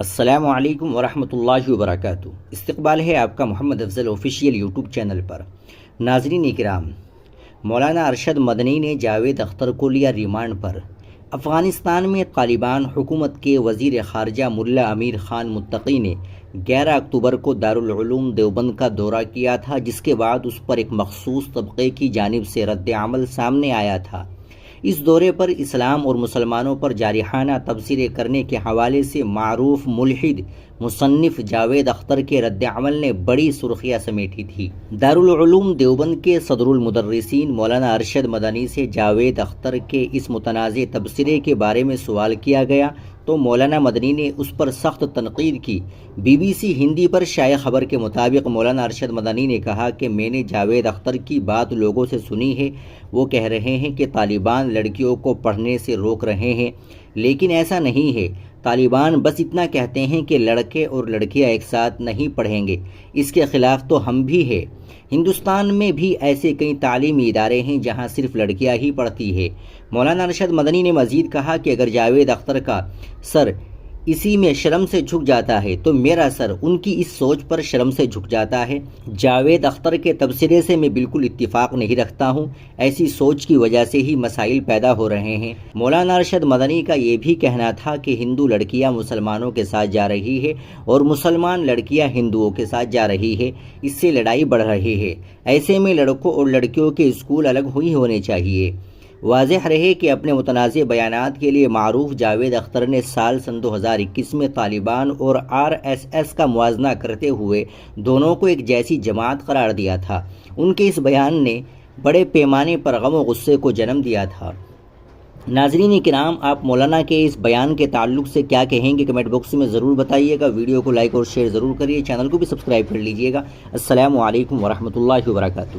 السلام علیکم ورحمۃ اللہ وبرکاتہ۔ استقبال ہے آپ کا محمد افضل آفیشیل یوٹیوب چینل پر۔ ناظرین کرام، مولانا ارشد مدنی نے جاوید اختر کو لیا ریمانڈ پر۔ افغانستان میں طالبان حکومت کے وزیر خارجہ ملا امیر خان متقی نے 11 اکتوبر کو دارالعلوم دیوبند کا دورہ کیا تھا، جس کے بعد اس پر ایک مخصوص طبقے کی جانب سے رد عمل سامنے آیا تھا۔ اس دورے پر اسلام اور مسلمانوں پر جارحانہ تبصرے کرنے کے حوالے سے معروف ملحد مصنف جاوید اختر کے رد عمل نے بڑی سرخیاں سمیٹی تھی۔ دارالعلوم دیوبند کے صدر المدرسین مولانا ارشد مدنی سے جاوید اختر کے اس متنازع تبصرے کے بارے میں سوال کیا گیا تو مولانا مدنی نے اس پر سخت تنقید کی۔ بی بی سی ہندی پر شائع خبر کے مطابق مولانا ارشد مدنی نے کہا کہ میں نے جاوید اختر کی بات لوگوں سے سنی ہے، وہ کہہ رہے ہیں کہ طالبان لڑکیوں کو پڑھنے سے روک رہے ہیں، لیکن ایسا نہیں ہے۔ طالبان بس اتنا کہتے ہیں کہ لڑکے اور لڑکیاں ایک ساتھ نہیں پڑھیں گے، اس کے خلاف تو ہم بھی ہیں۔ ہندوستان میں بھی ایسے کئی تعلیمی ادارے ہیں جہاں صرف لڑکیاں ہی پڑھتی ہیں۔ مولانا ارشد مدنی نے مزید کہا کہ اگر جاوید اختر کا سر اسی میں شرم سے جھک جاتا ہے تو میرا سر ان کی اس سوچ پر شرم سے جھک جاتا ہے۔ جاوید اختر کے تبصرے سے میں بالکل اتفاق نہیں رکھتا ہوں، ایسی سوچ کی وجہ سے ہی مسائل پیدا ہو رہے ہیں۔ مولانا ارشد مدنی کا یہ بھی کہنا تھا کہ ہندو لڑکیاں مسلمانوں کے ساتھ جا رہی ہے اور مسلمان لڑکیاں ہندوؤں کے ساتھ جا رہی ہے، اس سے لڑائی بڑھ رہی ہے۔ ایسے میں لڑکوں اور لڑکیوں کے اسکول الگ ہی ہونے چاہیے۔ واضح رہے کہ اپنے متنازع بیانات کے لیے معروف جاوید اختر نے سن 2021 میں طالبان اور RSS کا موازنہ کرتے ہوئے دونوں کو ایک جیسی جماعت قرار دیا تھا۔ ان کے اس بیان نے بڑے پیمانے پر غم و غصے کو جنم دیا تھا۔ ناظرین کرام، آپ مولانا کے اس بیان کے تعلق سے کیا کہیں گے؟ کمنٹ باکس میں ضرور بتائیے گا۔ ویڈیو کو لائک اور شیئر ضرور کریے، چینل کو بھی سبسکرائب کر لیجیے گا۔ السلام علیکم ورحمۃ اللہ وبرکاتہ۔